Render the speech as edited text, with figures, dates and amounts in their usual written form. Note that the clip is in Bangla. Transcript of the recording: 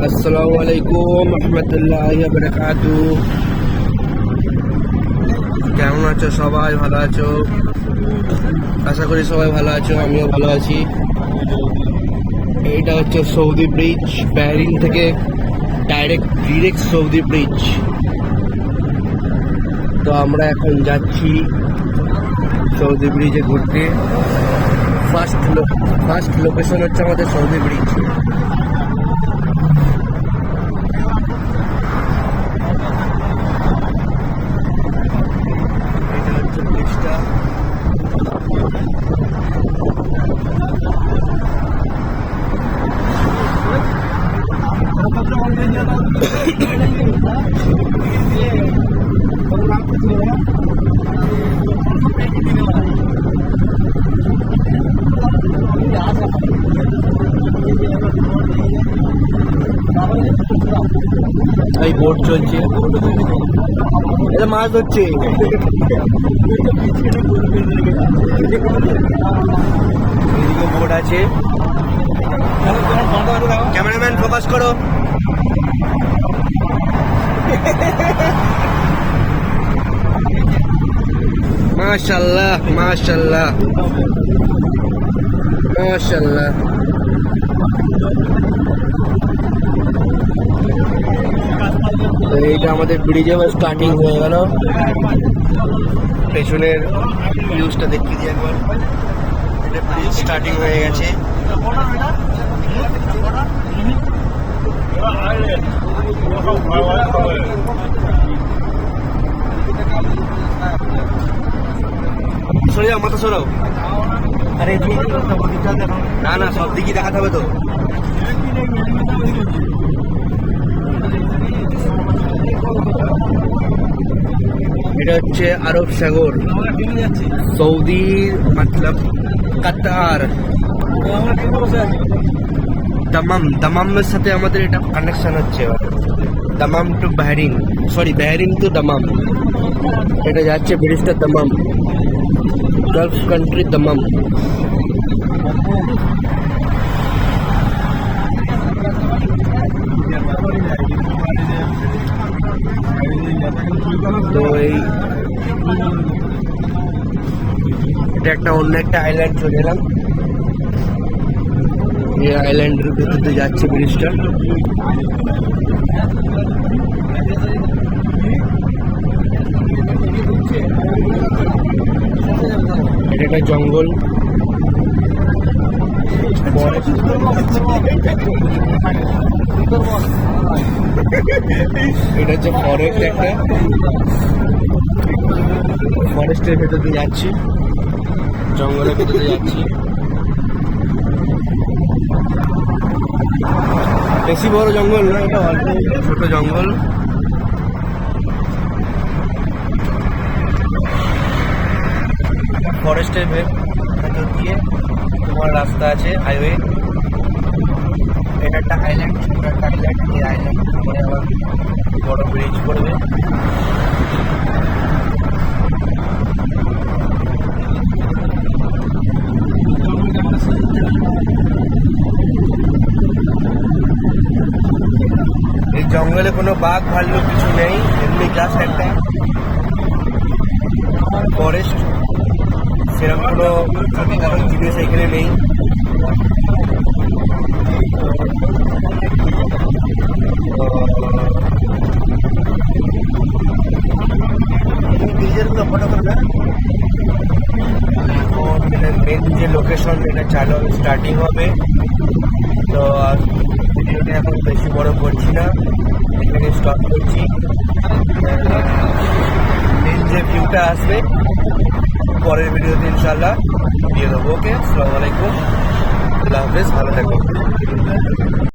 আসসালামু আলাইকুম রহমতুল্লাহি ওয়া বারাকাতুহু। কেমন আছো সবাই? ভালো আছো? আশা করি সবাই ভালো আছো, আমিও ভালো আছি। এইটা হচ্ছে সৌদি ব্রিজ, বাহরিন থেকে ডিরেক্ট সৌদি ব্রিজ। তো আমরা এখন যাচ্ছি সৌদি ব্রিজে ঘুরতে। ফার্স্ট লোকেশন হচ্ছে আমাদের সৌদি ব্রিজ। এটা হচ্ছে ব্রিজটা। এই বোট চলছে, এটা মাছ ধরছে। এদিকে বোট আছে। ক্যামেরাম্যান ফোকাস করো। মাশাআল্লাহ মাশাআল্লাহ মাশাআল্লাহ। এইটা আমাদের ব্রিজে স্টার্টিং হয়ে গেল। পেছনের ভিউজটা দেখিয়ে দিই একবার। এটা ব্রিজ স্টার্টিং হয়ে গেছে। সরে যাও, মাথা সরাও। আরে না না, সব দিকই দেখাতে হবে তো। এটা হচ্ছে আরব সাগর, সৌদি মতলব কাতার, দামামের সাথে আমাদের এটা কানেকশন হচ্ছে। Dammam to Bahrain, sorry Bahrain to Dammam. এটা যাচ্ছে ব্রিজটা দামাম, গালফ কান্ট্রি দামাম। তো এটা একটা অন্য একটা আইল্যান্ড চলে এলাম। এই আইল্যান্ডের ভিতরে যাচ্ছে ব্রিজটা। এটা একটা জঙ্গল, এটা হচ্ছে ফরেস্ট। একটা ফরেস্টের ভেতর দিয়ে যাচ্ছি, জঙ্গলের ভেতর দিয়ে যাচ্ছি। বেশি বড় জঙ্গল না, এটা অল্প ছোট জঙ্গল। ফরেস্টের ভেতর দিয়ে তোমার রাস্তা আছে, হাইওয়ে। এটা একটা আইল্যান্ড, ছোট একটা আইল্যান্ড। এই আইল্যান্ড করে আবার বড় ব্রিজ করবে। এই জঙ্গলে কোনো বাঘ ভাল্লুক কিছু নেই, এমনি জাস্ট একটা ফরেস্ট। সেরকম কোনো ক্ষতিকারক জিনিস এখানে নেই। মেন যে লোকেশন, এটা চালু স্টার্টিং হবে। তো ভিডিওটা এখন বেশি বড় করছি না, এখানে স্টপ করছি। মেন যে ভিউটা আসবে পরের ভিডিওতে ইনশাল্লাহ দিয়ে দেবো। ওকে, আসসালামু আলাইকুম, আল্লাহ হাফেজ, ভালো থাকবেন।